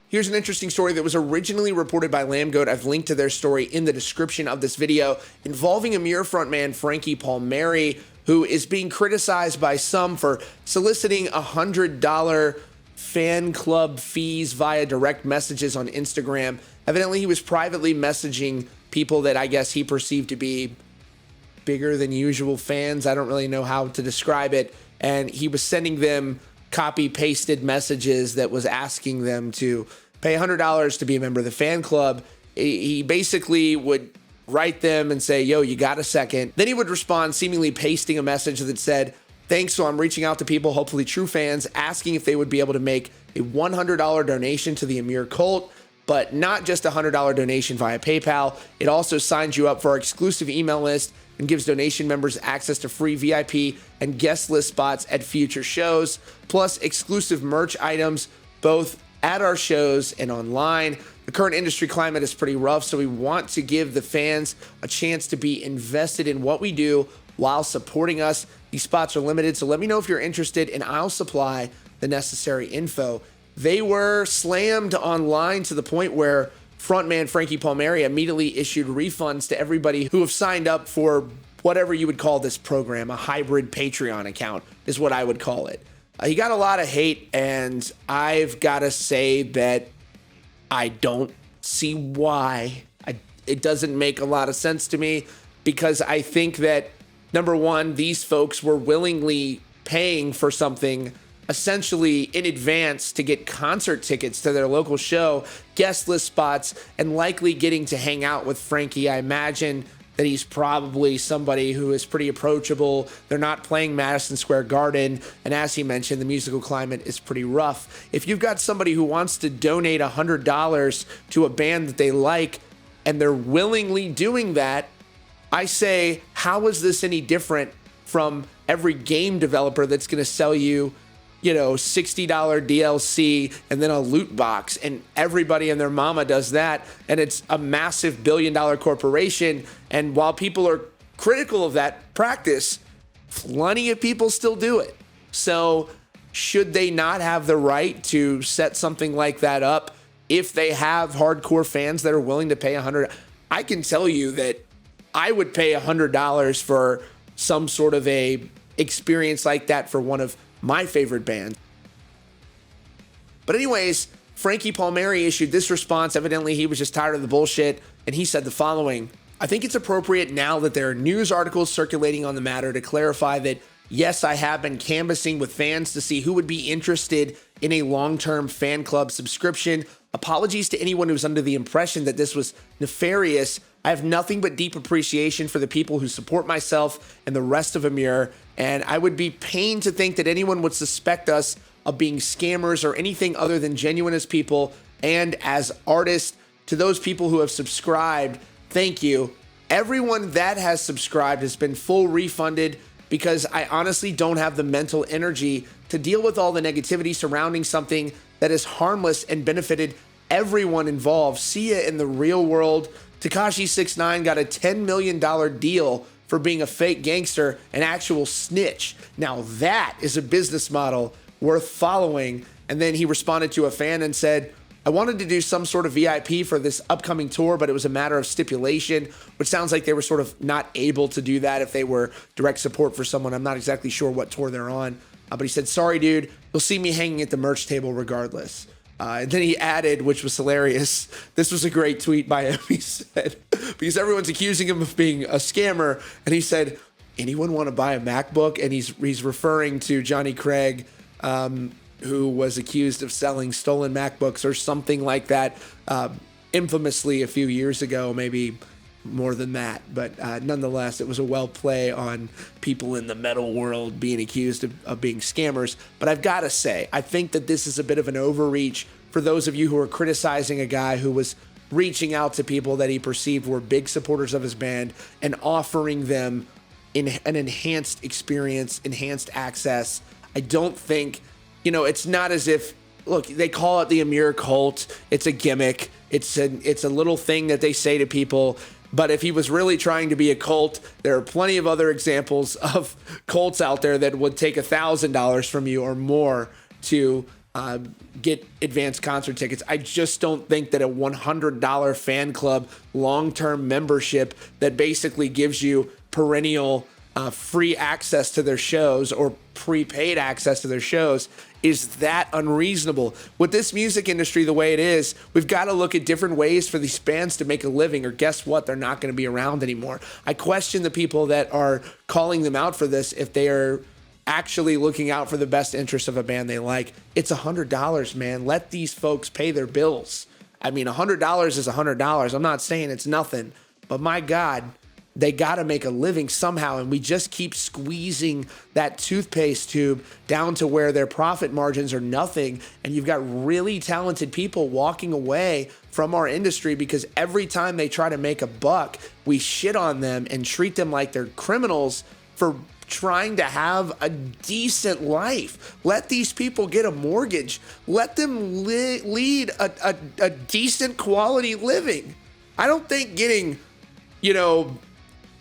Here's an interesting story that was originally reported by Lambgoat. I've linked to their story in the description of this video, involving Emmure frontman Frankie Palmeri, who is being criticized by some for soliciting $100 fan club fees via direct messages on Instagram. Evidently, he was privately messaging people that I guess he perceived to be bigger than usual fans. I don't really know how to describe it. And he was sending them copy-pasted messages that was asking them to pay $100 to be a member of the fan club. He basically would write them and say, yo, you got a second? Then he would respond, seemingly pasting a message that said, thanks, so I'm reaching out to people, hopefully true fans, asking if they would be able to make a $100 donation to the Emmure cult, but not just a $100 donation via PayPal. It also signs you up for our exclusive email list and gives donation members access to free VIP and guest list spots at future shows, plus exclusive merch items, both at our shows and online. The current industry climate is pretty rough, so we want to give the fans a chance to be invested in what we do while supporting us. These spots are limited, so let me know if you're interested, and I'll supply the necessary info. They were slammed online to the point where frontman Frankie Palmeri immediately issued refunds to everybody who have signed up for whatever you would call this program. A hybrid Patreon account is what I would call it. He got a lot of hate, and I've got to say that I don't see why. It doesn't make a lot of sense to me, because I think that, number one, these folks were willingly paying for something essentially in advance to get concert tickets to their local show, guest list spots, and likely getting to hang out with Frankie. I imagine that he's probably somebody who is pretty approachable. They're not playing Madison Square Garden, and as he mentioned, the musical climate is pretty rough. If you've got somebody who wants to donate $100 to a band that they like, and they're willingly doing that, I say, how is this any different from every game developer that's going to sell you, $60 DLC and then a loot box, and everybody and their mama does that, and it's a massive billion-dollar corporation. And while people are critical of that practice, plenty of people still do it. So should they not have the right to set something like that up if they have hardcore fans that are willing to pay $100? I can tell you that I would pay $100 for some sort of a experience like that for one of my favorite bands. But anyways, Frankie Palmeri issued this response. Evidently, he was just tired of the bullshit, and he said the following: I think it's appropriate now that there are news articles circulating on the matter to clarify that, yes, I have been canvassing with fans to see who would be interested in a long-term fan club subscription. Apologies to anyone who was under the impression that this was nefarious. I have nothing but deep appreciation for the people who support myself and the rest of Emmure, and I would be pained to think that anyone would suspect us of being scammers or anything other than genuine as people and as artists. To those people who have subscribed, thank you. Everyone that has subscribed has been full refunded, because I honestly don't have the mental energy to deal with all the negativity surrounding something that is harmless and benefited everyone involved. See ya in the real world. Tekashi 6ix9ine got a $10 million deal for being a fake gangster, an actual snitch. Now that is a business model worth following. And then he responded to a fan and said, I wanted to do some sort of VIP for this upcoming tour, but it was a matter of stipulation, which sounds like they were sort of not able to do that if they were direct support for someone. I'm not exactly sure what tour they're on. But he said, sorry, dude, you'll see me hanging at the merch table regardless. And then he added, which was hilarious, this was a great tweet by him, he said, because everyone's accusing him of being a scammer, and he said, anyone want to buy a MacBook? And he's referring to Johnny Craig, who was accused of selling stolen MacBooks or something like that, infamously a few years ago, maybe more than that. But nonetheless, it was a well play on people in the metal world being accused of being scammers. But I've got to say, I think that this is a bit of an overreach for those of you who are criticizing a guy who was reaching out to people that he perceived were big supporters of his band and offering them an enhanced experience, enhanced access. I don't think, it's not as if, look, they call it the Emmure cult. It's a gimmick. It's a little thing that they say to people. But if he was really trying to be a cult, there are plenty of other examples of cults out there that would take $1,000 from you or more to get advanced concert tickets. I just don't think that a $100 fan club long-term membership that basically gives you perennial free access to their shows or prepaid access to their shows is that unreasonable. With this music industry the way it is, we've got to look at different ways for these bands to make a living, or guess what? They're not going to be around anymore. I question the people that are calling them out for this if they are actually looking out for the best interest of a band they like. It's $100, man. Let these folks pay their bills. I mean, $100 is $100. I'm not saying it's nothing, but my God, they got to make a living somehow, and we just keep squeezing that toothpaste tube down to where their profit margins are nothing, and you've got really talented people walking away from our industry because every time they try to make a buck, we shit on them and treat them like they're criminals for trying to have a decent life. Let these people get a mortgage. Let them lead a decent quality living. I don't think getting,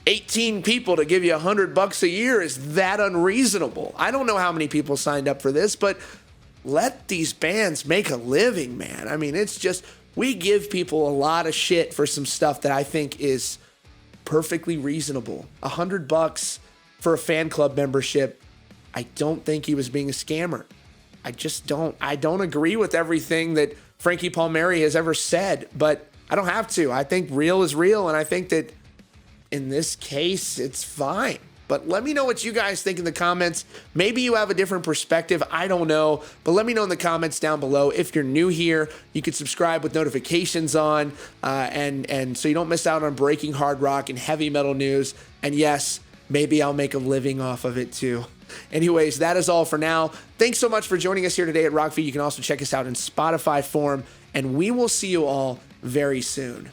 18 people to give you $100 a year is that unreasonable. I don't know how many people signed up for this, but let these bands make a living, man. I mean, it's just, we give people a lot of shit for some stuff that I think is perfectly reasonable. $100 for a fan club membership. I don't think he was being a scammer. I just don't. I don't agree with everything that Frankie Palmeri has ever said, but I don't have to. I think real is real, and I think that in this case, it's fine. But let me know what you guys think in the comments. Maybe you have a different perspective. I don't know. But let me know in the comments down below. If you're new here, you can subscribe with notifications on, and so you don't miss out on breaking hard rock and heavy metal news. And yes, maybe I'll make a living off of it too. Anyways, that is all for now. Thanks so much for joining us here today at Rockfeed. You can also check us out in Spotify form, and we will see you all very soon.